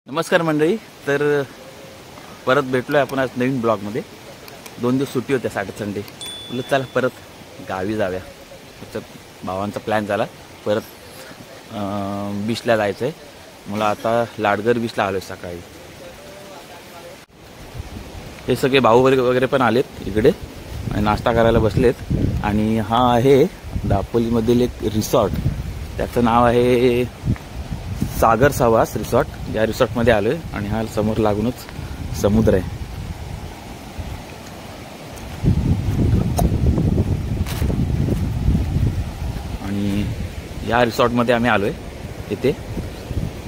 नमस्कार मंडळी. तर परत भेटलो आहे आपण आज नवीन ब्लॉगमध्ये. 2 दिवस सुट्टी होत्या सॅटर्डे संडे. बोललं चला परत गावी जाऊया. त्याच्यात भावांचा प्लॅन झाला परत बीचला जायचं आहे. मला आता लाडगर बीचला आलो आहे सकाळी. हे सगळे भाऊ वगैरे पण आलेत इकडे आणि नाश्ता करायला बसलेत. आणि हा आहे दापोलीमधील एक रिसॉर्ट. त्याचं नाव आहे सागर सावास रिसॉर्ट. या रिसॉर्टमध्ये आलो आहे आणि हा समोर लागूनच समुद्र आहे. आणि या रिसॉर्टमध्ये आम्ही आलो आहे. इथे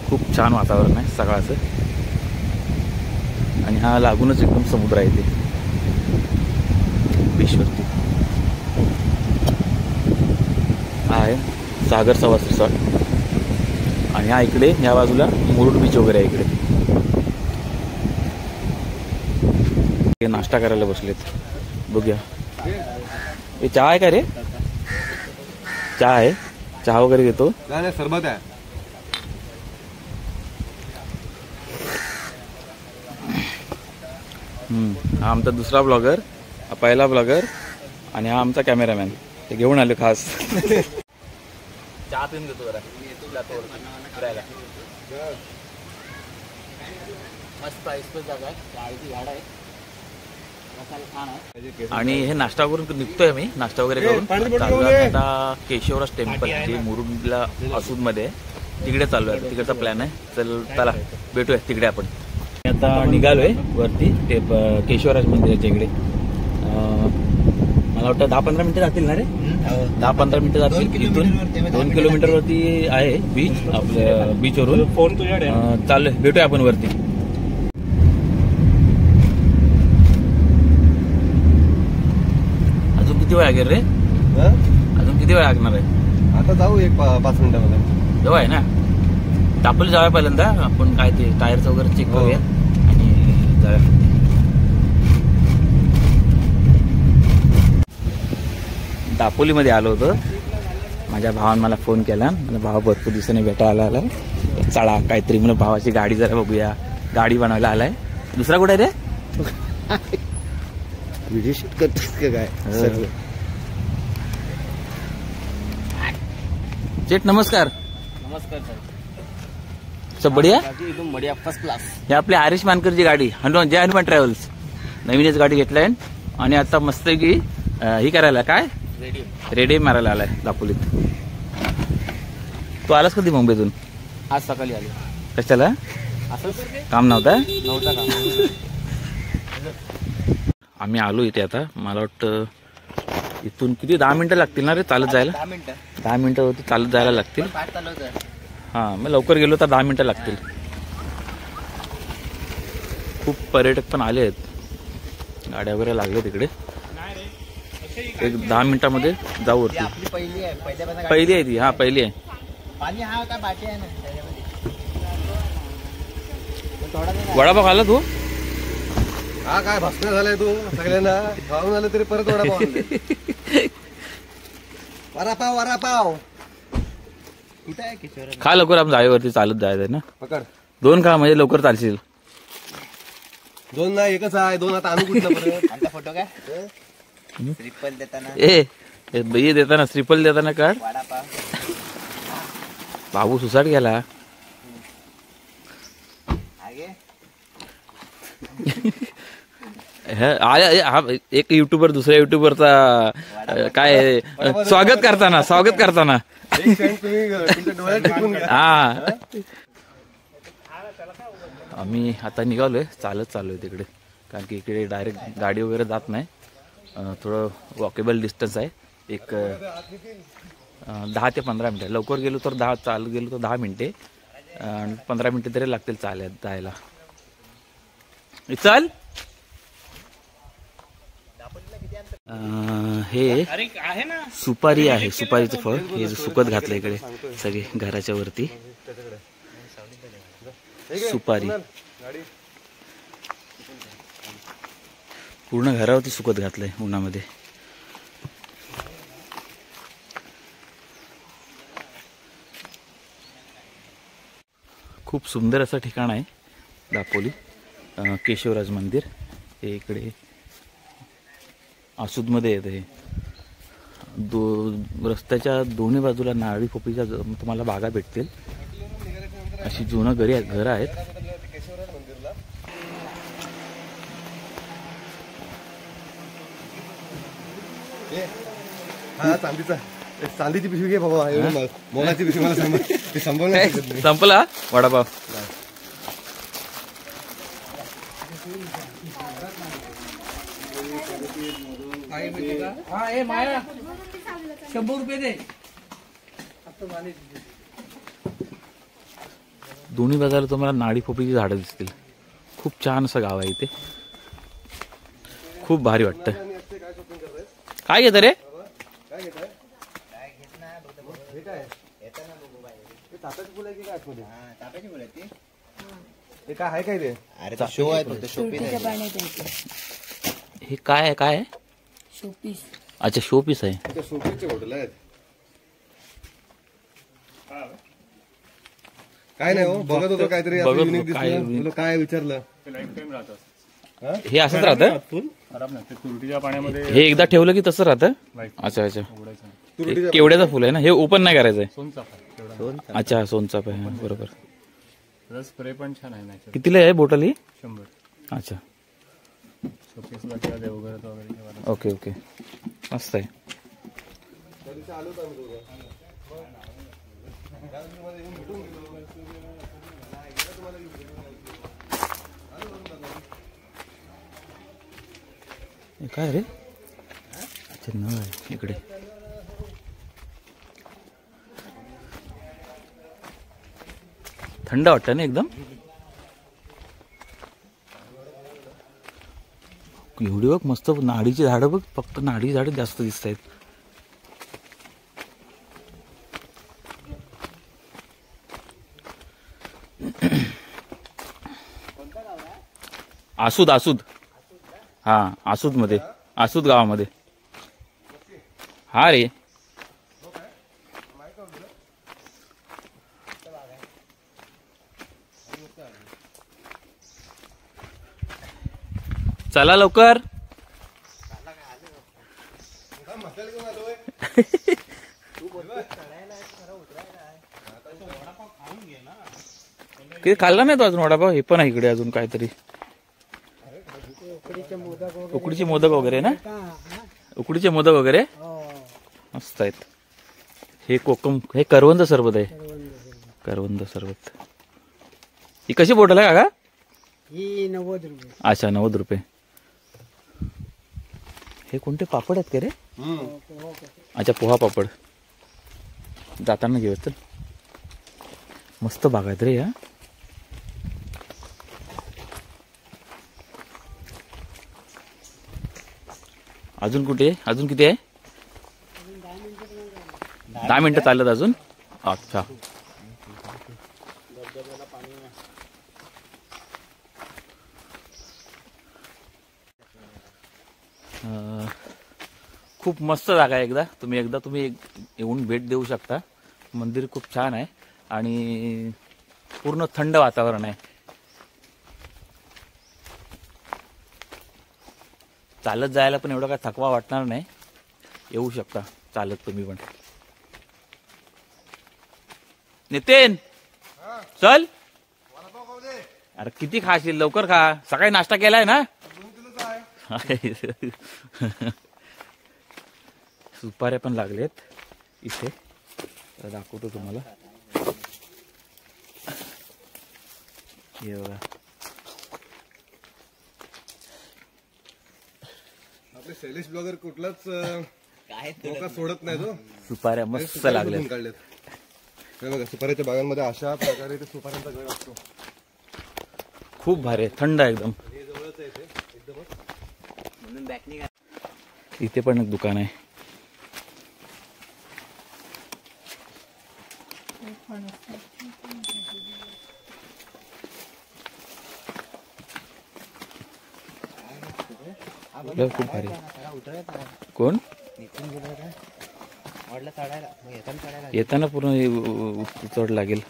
खूप छान वातावरण आहे सकाळचं आणि हा लागूनच एकदम समुद्र आहे इथे बीचवरती. हा आहे सागर सावास रिसॉर्ट. आणि हा इकडे या बाजूला मुरुड बीच वगैरे आहे इकडे. हे नाश्ता करायला बसलेत. बघूया. हे चहा आहे का रे? चहा आहे. चहा वगैरे घेतो. सरबत आहे. हा आमचा दुसरा ब्लॉगर, हा पहिला ब्लॉगर आणि हा आमचा कॅमेरामॅन. ते घेऊन आले खास. चहा पिऊन घेतो जरा. फिरायला मस्त ऐसपैस जागा आहे. चाळीची झाड आहे. आणि हे नाश्ता करून निघतोय मी. नाश्ता वगैरे करून आता केशवराज टेम्पल जे मुरुडला असून मध्ये तिकडे चालू आहे. तिकडचा प्लॅन आहे. चला भेटूया तिकडे आपण. आता निघालोय वरती ते केशवराज मंदिराच्या इकडे. मला वाटतं 10-15 मिनिटं जातील ना रे? 10-15 मिनिटं जातील. इथून 2 किलोमीटर वरती आहे बीच. आपल्या बीचवरून फोन चाललोय. भेटूया आपण वरती. अजून किती वेळ लागेल रे? अजून किती वेळ लागणार आहे? आता जाऊ 5 मिनिटामध्ये. जवळ आहे ना? दापोली जाऊया पहिल्यांदा आपण. काय ते टायरचं वगैरे चेक करूया आणि जाऊया. दापोलीमध्ये आलो होतो. माझ्या भावानं मला फोन केला. मला भाव भरपूर दिवसाने भेटायला आलाय. चला काहीतरी म्हणून भावाची गाडी जरा बघूया. गाडी बनवायला आलाय. दुसरा कुठे रे? व्हिडिओ शूट करतोस का काय? जेठ नमस्कार. नमस्कार सर. सब बढिया? एकदम बढिया, फर्स्ट क्लास. हे आपली आरिश मानकरची गाडी. जय हनुमान ट्रॅव्हल्स. नवीनच गाडी घेतलाय आणि आता मस्त की ही करायला काय रेडी मारायला आलाय दापोलीत. तू आलास कधी मुंबईतून? आज सकाळी आलो. कशाला? असंच काम नव्हतं का? आम्ही आलो इथे. आता मला वाटतं इथून किती 10 मिनिटं लागतील ना रे चालत जायला? 10 मिनिटं होती चालत जायला लागतील. हां मग लवकर गेलो तर 10 मिनिटं लागतील. खूप पर्यटक पण आले आहेत. गाड्या वगैरे लागले तिकडे. एक 10 मिनिटांमध्ये जाऊ वरती. पहिली आहे ती. हा पहिली आहे. वडापाव खाल्ला तू? हा काय भस्म झालाय तू सगळ्यांना खाऊन आलं तरी परत वडापाव. वडापाव वडापाव कुठे आहे किशोर? खा लवकर. आपण जागेवरती चालत जायचं ना. पकड 2 खा म्हणजे लवकर चालशील. 2 नाही 1च आहे. 2 आता आणू कुठला परत? फोटो काय श्रीफल देताना ये देताना श्रीफल देताना काढ. वडापाव. बाबू सुसाट गेला. हा एक युट्यूबर दुसऱ्या युट्यूबरचा काय स्वागत करताना हा. आम्ही आता निघालोय. चाललोय तिकडे. कारण की इकडे डायरेक्ट गाडी वगैरे जात नाही. थोडं वॉकेबल डिस्टन्स आहे. एक 10 ते 15 मिनिटं. लवकर गेलो तर 10, चालत गेलो तर 10 मिनिटे आणि 15 मिनिटे तरी लागतील चालत जायला. चल. हे सुपारी आहे. सुपारीचं फळ हे सुकत घातलं इकडे सगळे घराच्या वरती. सुपारी पूर्ण घरावरती सुकत घातलंय उन्हामध्ये. खूप सुंदर असं ठिकाण आहे. दापोली केशवराज मंदिर हे इकडे आसूदमध्ये येतं. हे रस्त्याच्या दोन्ही बाजूला नारळी पोपळीच्या तुम्हाला बागा भेटतील. अशी जुनं घरं आहेत. हा चांदीचा चांदीची पिशवी घे बाबा. एवढं मोलाची पिशवी मला संभवणार संपला वडापाव. ₹100 दे. दोन्ही बाजूला तुम्हाला नारळी पोपळीची झाडं दिसतील. खूप छान असं गाव आहे इथे. खूप भारी वाटतं. काय घेतं रे? ताटाची फुलं आहे की काय आतमध्ये? ताप्याची फुलं आहेत ती. ते काय आहे काय ते? अरे तो शो आहे फक्त शोपीस आहे. हे काय आहे? काय आहे? शोपीस. अच्छा शो पीस आहे. त्या शोपीसचे हॉटेल आहेत. काय नाही हो, बघत होतो काहीतरी बघत युनिक होतो, काय दिसलं. तुला काय विचारलं? हे असंच राहतं. खराब नाही ते तुरटीच्या पाण्यामध्ये हे एकदा ठेवलं की तसं राहतं. अच्छा अच्छा. हे केवड्याचं फुल आहे ना. हे ओपन नाही करायचंय. सोनचाफा तेवढा अच्छा सोनचाफा आहे. बरोबर. त्याचा स्प्रे पण छान आहे नॅचरल. कितीला आहे बॉटल ही? 100. अच्छा शोपीसला किंवा देवघरात वगैरे ठेवायला. ओके ओके मस्त आहे. हे काय रे? अच्छा नळ आहे इकडे. थंड वाटतं ना एकदम. एवढी बघ मस्त नाडीची झाडं बघ. फक्त नाडी झाडं जास्त दिसत आहेत. आसूद आसूद. हा आसूद मध्ये आसूद गावामध्ये. हा रे चला लवकर. ते खाल्ला नाही तो अजून वडापाव. हे पण आहे इकडे अजून काहीतरी. उकडीचे मोदक वगैरे ना. उकडीचे मोदक वगैरे मस्त आहेत. हे कोकम हे करवंद सरबत आहे. करवंद सरबत. ही कशी बॉटल आहे काका? ही ₹90. अच्छा ₹90. हे कोणते पापड आहेत का रे? अच्छा पोहा पापड. जाताना घेऊ चल. मस्त बागायत रे या. अजून कुठे? अजून किती आहे? 10 मिनिटं चालत अजून. अच्छा खूप मस्त जागा आहे. एकदा तुम्ही येऊन भेट देऊ शकता. मंदिर खूप छान आहे आणि पूर्ण थंड वातावरण आहे. चालत जायला पण एवढा काय थकवा वाटणार नाही. येऊ शकता चालत तुम्ही पण. नितीन चल. अरे किती खाशील? लवकर खा. सकाळी नाश्ता केलाय ना. सुपाऱ्या पण लागलेत इथे. दाखवतो तुम्हाला. हे बघा. आपले शैलेश ब्लॉगर कुठलाच मौका सोडत नाही तो. सुपाऱ्या मस्त लागल्यात. काढलेत. हे बघा सुपाऱ्याच्या बागांमध्ये अशा प्रकारे ते सुपाऱ्यांचा गड असतो. खूप भारी आहे. थंड आहे एकदम. हे जवळच आहे इथे एकदमच. म्हणून बॅकनी इथे पण एक दुकान आहे. खूप भारी. कोण येताना पूर्ण चढ लागेल.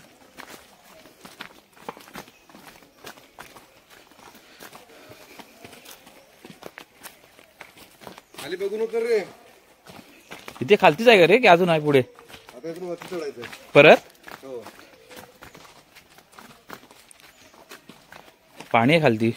खाली बघू नको रे. इथे खालतीच आहे का रे की अजून आहे पुढे आता इथून वरती चढायचं. परत हो. पाणी आहे खालती.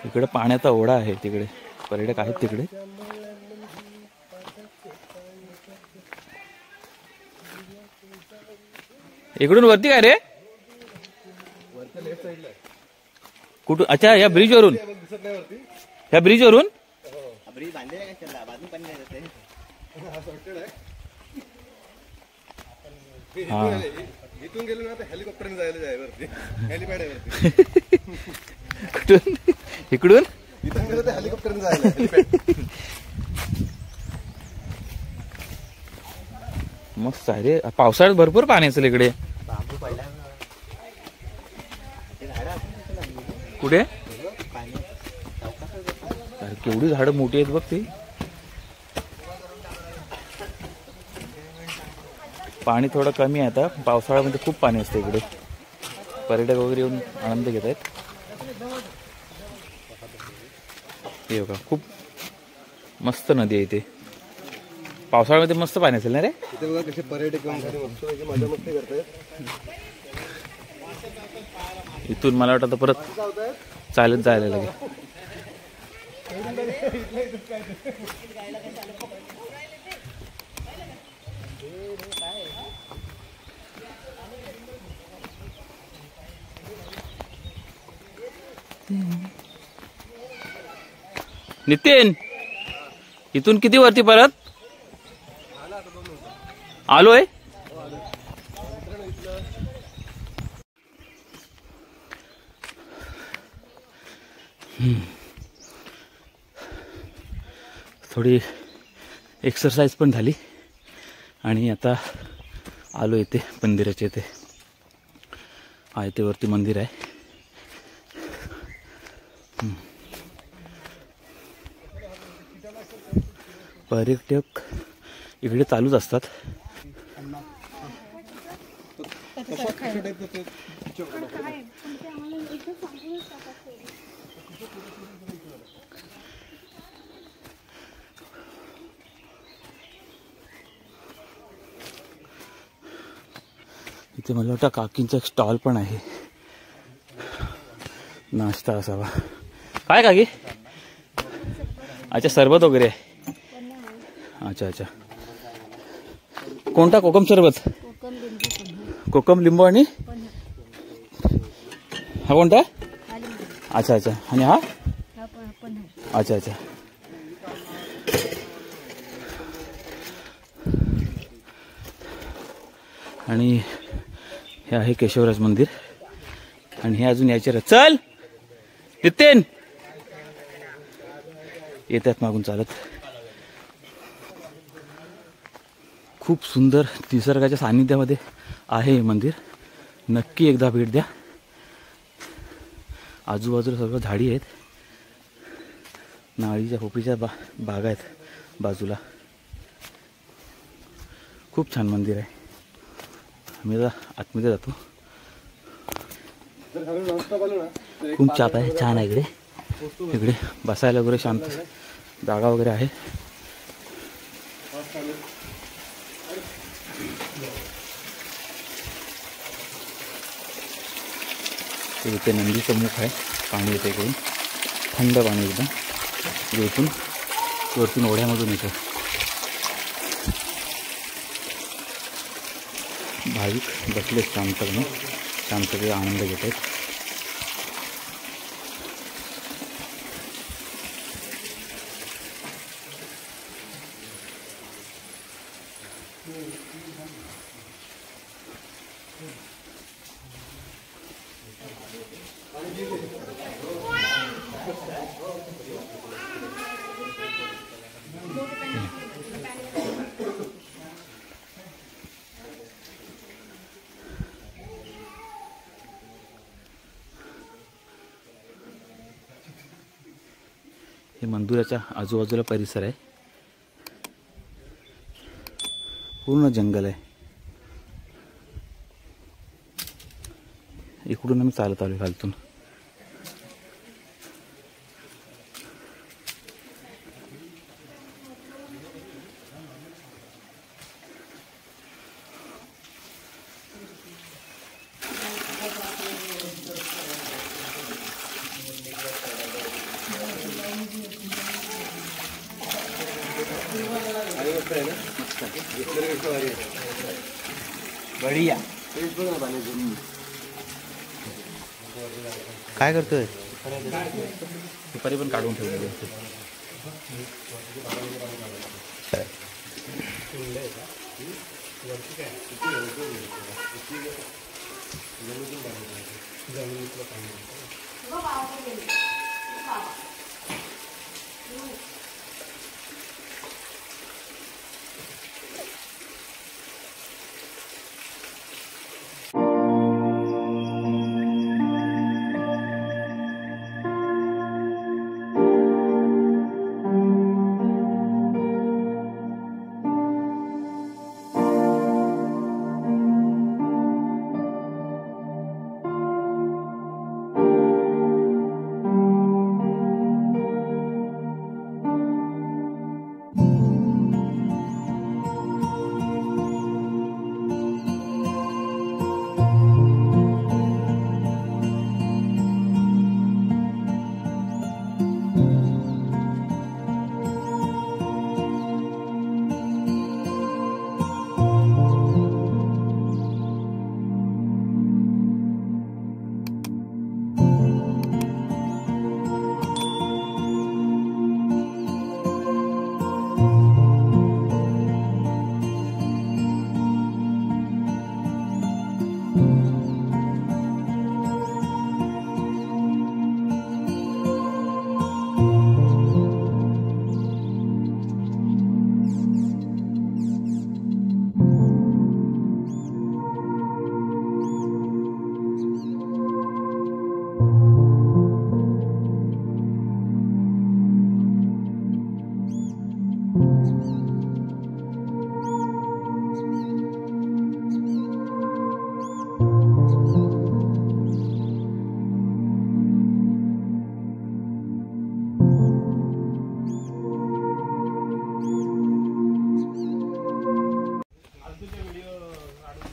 इकडे पाण्याचा ओढा आहे, तिकडे पर्यटक आहेत तिकडे. इकडून वरती काय रे कुठून? अच्छा या ब्रिज वरून, दिसत नाही वरती. या ब्रिज वरून. ब्रिज बांधलेला का त्याला बाजून पण नाही रस्ते. हा शॉर्टकट आहे. हा. इथून गेलो ना तर हेलिकॉप्टरने जायला आहे वरती. हेलिपॅड आहे वरती. कुठून? इकडून इथून गेलो तर हेलिकॉप्टरने जायला आहे, हेलिपॅड. मस्त आहे रे. पावसाळ्यात भरपूर पाणी असेल इकडे. बांबू पडला ते झाडं कुठे? पाणी अरे केवढी झाडं मोठी आहेत बघ ती. पाणी थोडं कमी आहे आता. पावसाळ्यामध्ये खूप पाणी असतं इकडे. पर्यटक वगैरे येऊन आनंद घेत आहेत. हे बघा खूप मस्त नदी आहे इथे. पावसाळ्यामध्ये मस्त पाणी असेल ना रे. इथे बघा कसे पर्यटक येऊन खाली मस्त मजा मस्ती करतायत. इथून मला वाटतं परत चालत जायला लागेल. नितीन इथून किती वरती परत आलोय. थोडी एक्सरसाइज पण झाली आणि आता आलो इथे मंदिराच्या इथे. आहे ते वरती मंदिर आहे. पर्यटक इकडे चालूच असतात. इथे मला वाटतं काकींचा एक स्टॉल पण आहे. नाश्ता असावा. काय काकी? अच्छा सरबत वगैरे आहे. अच्छा अच्छा. कोणता? कोकम सरबत. कोकम लिंबू आणि हा कोणता? अच्छा अच्छा. आणि हा अच्छा अच्छा. आणि हे आहे केशवराज मंदिर. आणि हे अजून यायचे रे. चल नितीन येतात मागून चालत. खूप सुंदर निसर्गाच्या सानिध्यामध्ये आहे हे मंदिर. नक्की एकदा भेट द्या. आजूबाजूला सगळं झाडी आहेत. नाळीच्या पोपळीच्या बागा आहेत बाजूला. खूप छान मंदिर आहे. आम्ही आता आतमध्ये जातो. खूप छाप आहे. छान आहे इकडे. इकडे बसायला वगैरे शांत जागा वगैरे आहे. इथे नंदीचं मुख आहे. पाणी येते इकडून. थंड पाणी एकदम. इथून वरतून ओढ्यामधून येतं. भाविक बसले शांतपणे. शांततेचा आनंद घेत आहेत. हे मंदिराच्या आजूबाजूला परिसर आहे, पूर्ण जंगल आहे. इकडून आम्ही चालत आलो खालतून. बढिया. काय करतोय? दुपारी पण काढून ठेवलेली असते.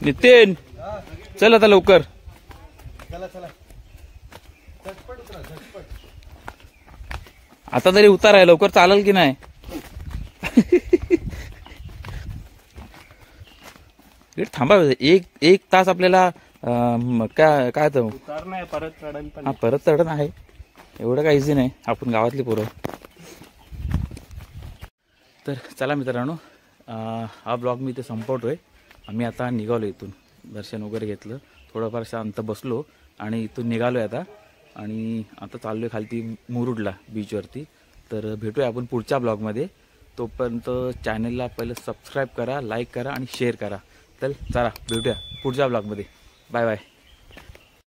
नितीन चल आता लवकर. चला चला झटपट उतरा झटपट. आता तरी उतार आहे, लवकर चालेल की नाही? थांबा एक तास आपल्याला काय तर उतार नाही परत चढण पण. हा परत चढण आहे, एवढं काही इझी नाही. आपण गावातली पोरं. तर चला मित्रांनो, हा ब्लॉग मी इथे संपवतोय. आम्ही आता निघालो इथून, दर्शन वगैरे घेतलं, थोडंफार शांत बसलो आणि इथून निघालोय आता. आणि आता चाललोय खालती मुरुडला बीचवरती. तर भेटूया आपण पुढच्या ब्लॉगमध्ये. तोपर्यंत चॅनलला पहिलं सबस्क्राईब करा, लाईक करा आणि शेअर करा. तर चला भेटूया पुढच्या ब्लॉगमध्ये. Bye bye.